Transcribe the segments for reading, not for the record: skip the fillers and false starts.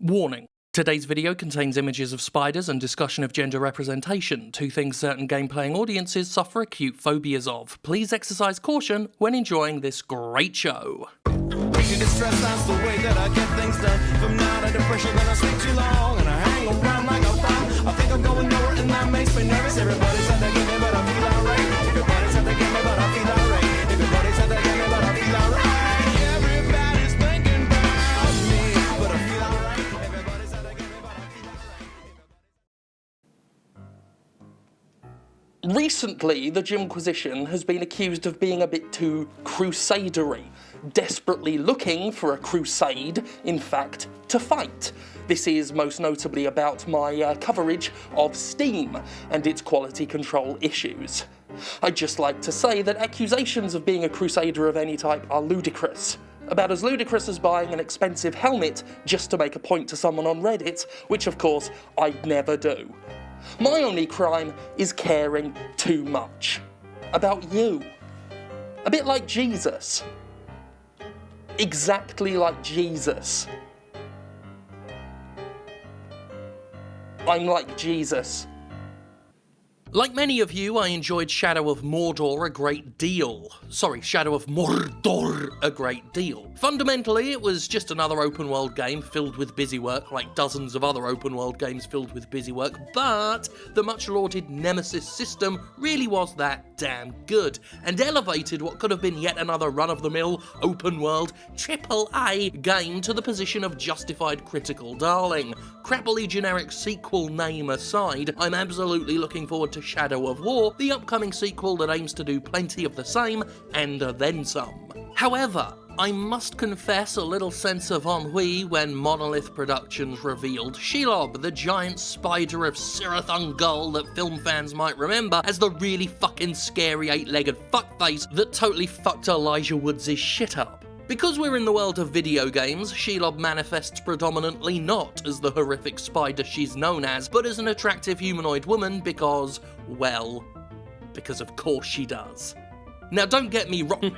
Warning. Today's video contains images of spiders and discussion of gender representation, two things certain game-playing audiences suffer acute phobias of. Please exercise caution when enjoying this great show. That's the way that I get things done. From now to depression, then I sleep too long and I hang around like a bomb. I think I'm going nowhere and that makes me nervous. Everybody's at the game, but I feel alright. Everybody's at the game, but I feel alright. Everybody's at the game, but I feel alright. Everybody's thinking about me, but I feel alright. Everybody's at the game, but I feel alright. Recently, the Jimquisition has been accused of being a bit too crusadery, desperately looking for a crusade, in fact, to fight. This is most notably about my coverage of Steam and its quality control issues. I'd just like to say that accusations of being a crusader of any type are ludicrous. About as ludicrous as buying an expensive helmet just to make a point to someone on Reddit, which of course I'd never do. My only crime is caring too much. About you. A bit like Jesus. Exactly like Jesus. I'm like Jesus. Like many of you, I enjoyed Shadow of Mordor a great deal. Shadow of Mordor a great deal. Fundamentally, it was just another open world game filled with busy work, like dozens of other open world games filled with busy work, but the much lauded Nemesis system really was that damn good, and elevated what could have been yet another run-of-the-mill, open world, AAA game to the position of justified critical darling. Crappily generic sequel name aside, I'm absolutely looking forward to Shadow of War, the upcoming sequel that aims to do plenty of the same, and then some. However, I must confess a little sense of ennui when Monolith Productions revealed Shelob, the giant spider of Cirith Ungol that film fans might remember as the really fucking scary eight-legged fuckface that totally fucked Elijah Woods' shit up. Because we're in the world of video games, Shelob manifests predominantly not as the horrific spider she's known as, but as an attractive humanoid woman because, well, because of course she does. Now don't get me wrong.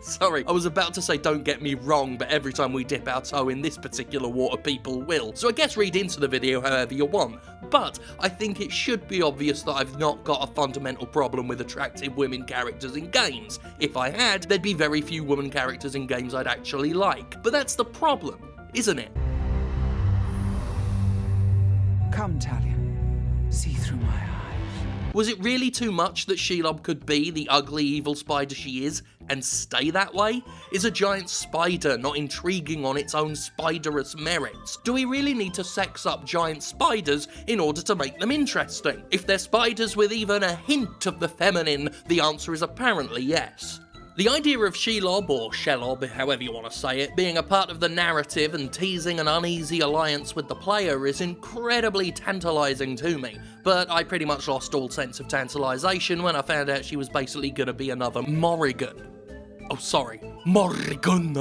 Sorry, I was about to say don't get me wrong, but every time we dip our toe in this particular water, people will. So I guess read into the video however you want. But I think it should be obvious that I've not got a fundamental problem with attractive women characters in games. If I had, there'd be very few women characters in games I'd actually like. But that's the problem, isn't it? Come, Talia. See through my eyes. Was it really too much that Shelob could be the ugly, evil spider she is, and stay that way? Is a giant spider not intriguing on its own spiderous merits? Do we really need to sex up giant spiders in order to make them interesting? If they're spiders with even a hint of the feminine, the answer is apparently yes. The idea of Shelob, or Shelob, however you want to say it, being a part of the narrative and teasing an uneasy alliance with the player is incredibly tantalising to me, but I pretty much lost all sense of tantalisation when I found out she was basically gonna be another Morrigan. Oh, sorry, Morrigan.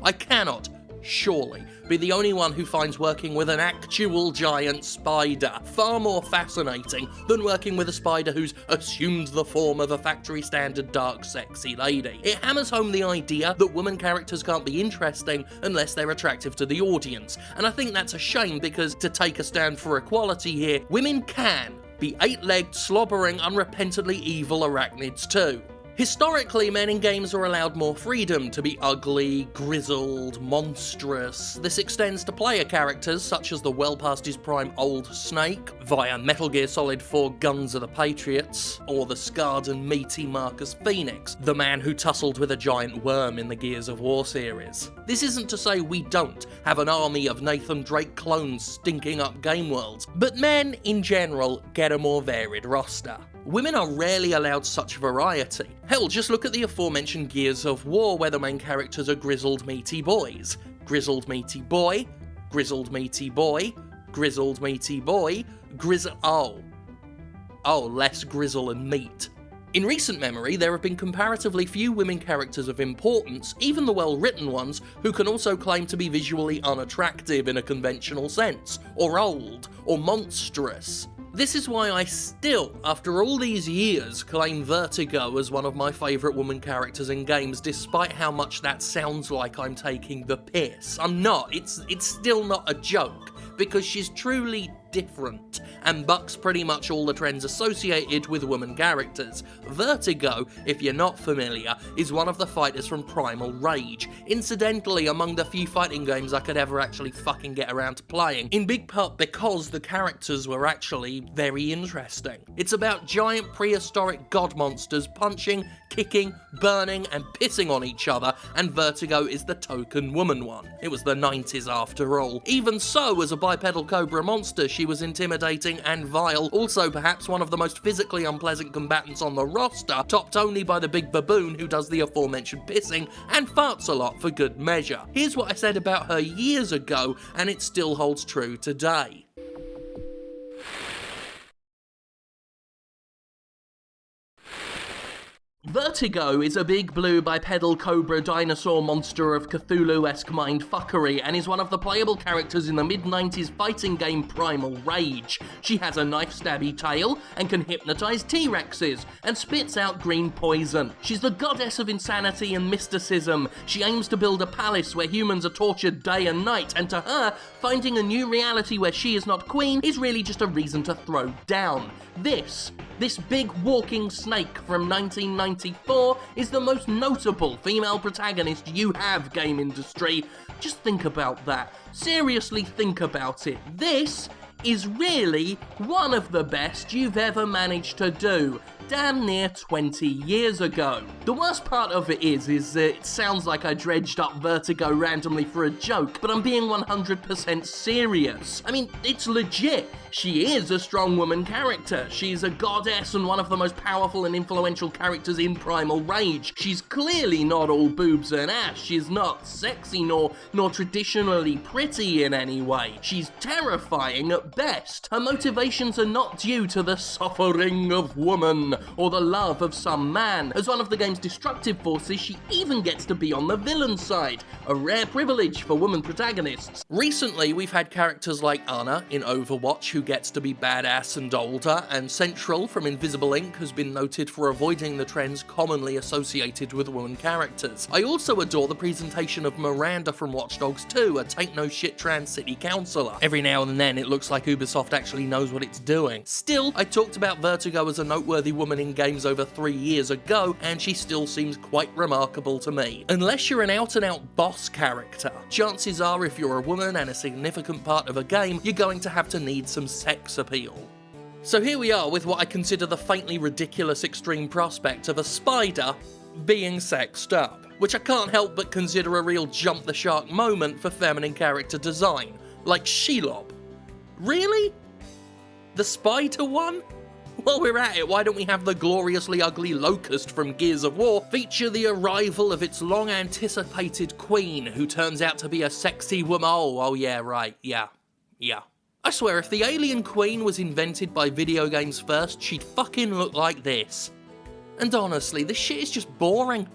I cannot, surely, be the only one who finds working with an actual giant spider far more fascinating than working with a spider who's assumed the form of a factory-standard dark, sexy lady. It hammers home the idea that women characters can't be interesting unless they're attractive to the audience, and I think that's a shame because, to take a stand for equality here, women can be eight-legged, slobbering, unrepentantly evil arachnids too. Historically, men in games are allowed more freedom to be ugly, grizzled, monstrous. This extends to player characters such as the well past his prime Old Snake, via Metal Gear Solid 4 Guns of the Patriots, or the scarred and meaty Marcus Phoenix, the man who tussled with a giant worm in the Gears of War series. This isn't to say we don't have an army of Nathan Drake clones stinking up game worlds, but men, in general, get a more varied roster. Women are rarely allowed such variety. Hell, just look at the aforementioned Gears of War where the main characters are grizzled meaty boys. Grizzled meaty boy, grizzled meaty boy, grizzled meaty boy, less grizzle and meat. In recent memory, there have been comparatively few women characters of importance, even the well-written ones, who can also claim to be visually unattractive in a conventional sense, or old, or monstrous. This is why I still, after all these years, claim Vertigo as one of my favourite woman characters in games, despite how much that sounds like I'm taking the piss. I'm not. It's still not a joke, because she's truly different, and bucks pretty much all the trends associated with woman characters. Vertigo, if you're not familiar, is one of the fighters from Primal Rage, incidentally among the few fighting games I could ever actually fucking get around to playing, in big part because the characters were actually very interesting. It's about giant prehistoric god monsters punching, kicking, burning, and pissing on each other, and Vertigo is the token woman one. It was the 90s after all. Even so, as a bipedal cobra monster, she was intimidating and vile, also perhaps one of the most physically unpleasant combatants on the roster, topped only by the big baboon who does the aforementioned pissing and farts a lot for good measure. Here's what I said about her years ago, and it still holds true today. Vertigo is a big blue bipedal cobra dinosaur monster of Cthulhu-esque mindfuckery and is one of the playable characters in the mid-90s fighting game Primal Rage. She has a knife-stabby tail and can hypnotize T-Rexes and spits out green poison. She's the goddess of insanity and mysticism. She aims to build a palace where humans are tortured day and night, and to her, finding a new reality where she is not queen is really just a reason to throw down. This big walking snake from 1994 is the most notable female protagonist you have, game industry. Just think about that. Seriously think about it. This is really one of the best you've ever managed to do. Damn near 20 years ago. The worst part of it is it sounds like I dredged up Vertigo randomly for a joke, but I'm being 100% serious. I mean, it's legit. She is a strong woman character. She's a goddess and one of the most powerful and influential characters in Primal Rage. She's clearly not all boobs and ass. She's not sexy nor traditionally pretty in any way. She's terrifying at best. Her motivations are not due to the suffering of woman or the love of some man. As one of the game's destructive forces, she even gets to be on the villain side, a rare privilege for woman protagonists. Recently, we've had characters like Ana in Overwatch, who gets to be badass and older, and Central from Invisible Inc. has been noted for avoiding the trends commonly associated with woman characters. I also adore the presentation of Miranda from Watch Dogs 2, a take-no-shit trans city councillor. Every now and then it looks like Ubisoft actually knows what it's doing. Still, I talked about Vertigo as a noteworthy woman in games over 3 years ago, and she still seems quite remarkable to me. Unless you're an out-and-out boss character, chances are if you're a woman and a significant part of a game, you're going to have to need some sex appeal. So here we are with what I consider the faintly ridiculous extreme prospect of a spider being sexed up, which I can't help but consider a real jump-the-shark moment for feminine character design, like Shelob. Really? The spider one? While we're at it, why don't we have the gloriously ugly Locust from Gears of War feature the arrival of its long-anticipated queen, who turns out to be a sexy woman. Oh yeah, right, yeah. I swear, if the alien queen was invented by video games first, she'd fucking look like this. And honestly, this shit is just boring.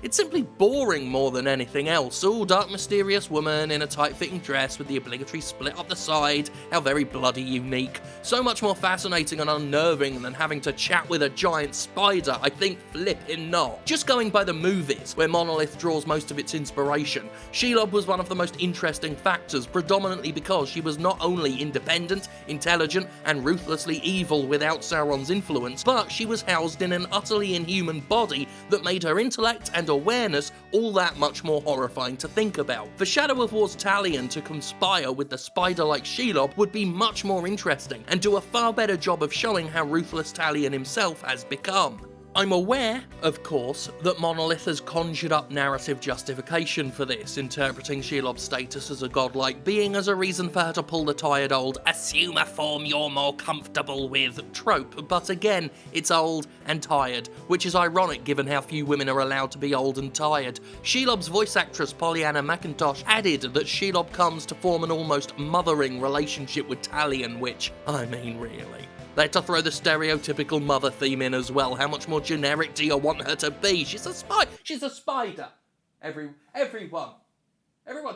It's simply boring more than anything else. Ooh, dark mysterious woman in a tight-fitting dress with the obligatory split up the side. How very bloody unique. So much more fascinating and unnerving than having to chat with a giant spider. I think flippin' not. Just going by the movies, where Monolith draws most of its inspiration, Shelob was one of the most interesting factors, predominantly because she was not only independent, intelligent, and ruthlessly evil without Sauron's influence, but she was housed in an utterly inhuman body that made her intellect and awareness all that much more horrifying to think about. For Shadow of War's Talion to conspire with the spider-like Shelob would be much more interesting, and do a far better job of showing how ruthless Talion himself has become. I'm aware, of course, that Monolith has conjured up narrative justification for this, interpreting Shelob's status as a godlike being as a reason for her to pull the tired old "assume a form you're more comfortable with" trope, but again, it's old and tired, which is ironic given how few women are allowed to be old and tired. Shelob's voice actress Pollyanna McIntosh added that Shelob comes to form an almost mothering relationship with Talion, which, I mean, really. They had to throw the stereotypical mother theme in as well. How much more generic do you want her to be? She's a spider. Everyone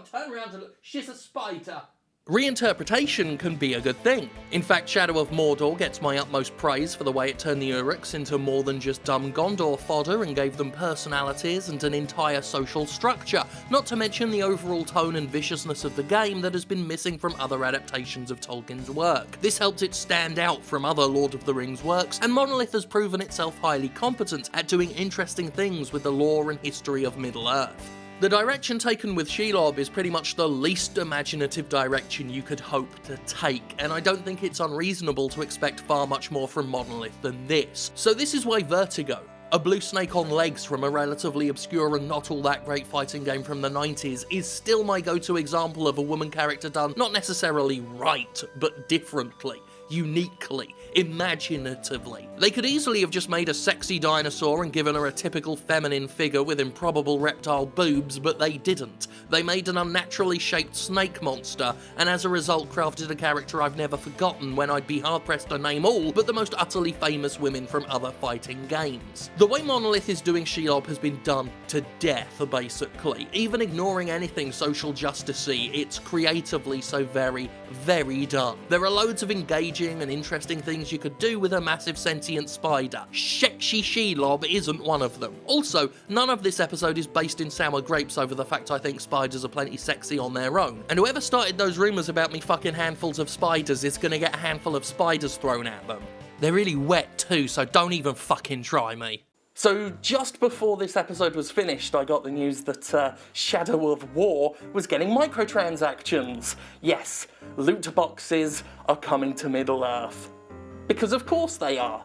turn around and look. She's a spider. Reinterpretation can be a good thing. In fact, Shadow of Mordor gets my utmost praise for the way it turned the Uruks into more than just dumb Gondor fodder and gave them personalities and an entire social structure, not to mention the overall tone and viciousness of the game that has been missing from other adaptations of Tolkien's work. This helped it stand out from other Lord of the Rings works, and Monolith has proven itself highly competent at doing interesting things with the lore and history of Middle-earth. The direction taken with Shelob is pretty much the least imaginative direction you could hope to take, and I don't think it's unreasonable to expect far much more from Monolith than this. So this is why Vertigo, a blue snake on legs from a relatively obscure and not all that great fighting game from the 90s, is still my go-to example of a woman character done not necessarily right, but differently, uniquely, imaginatively. They could easily have just made a sexy dinosaur and given her a typical feminine figure with improbable reptile boobs, but they didn't. They made an unnaturally shaped snake monster, and as a result crafted a character I've never forgotten when I'd be hard-pressed to name all but the most utterly famous women from other fighting games. The way Monolith is doing Shelob has been done to death, basically. Even ignoring anything social justice-y, it's creatively so very, very done. There are loads of engaging and interesting things you could do with a massive sentient spider. Shexy Shelob isn't one of them. Also, none of this episode is based in sour grapes over the fact I think spiders are plenty sexy on their own. And whoever started those rumours about me fucking handfuls of spiders is gonna get a handful of spiders thrown at them. They're really wet too, so don't even fucking try me. So just before this episode was finished, I got the news that Shadow of War was getting microtransactions. Yes, loot boxes are coming to Middle-earth. Because of course they are.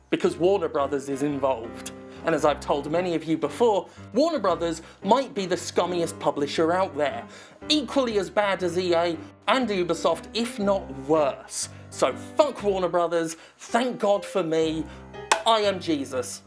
Because Warner Brothers is involved. And as I've told many of you before, Warner Brothers might be the scummiest publisher out there. Equally as bad as EA and Ubisoft, if not worse. So fuck Warner Brothers, thank God for me, I am Jesus.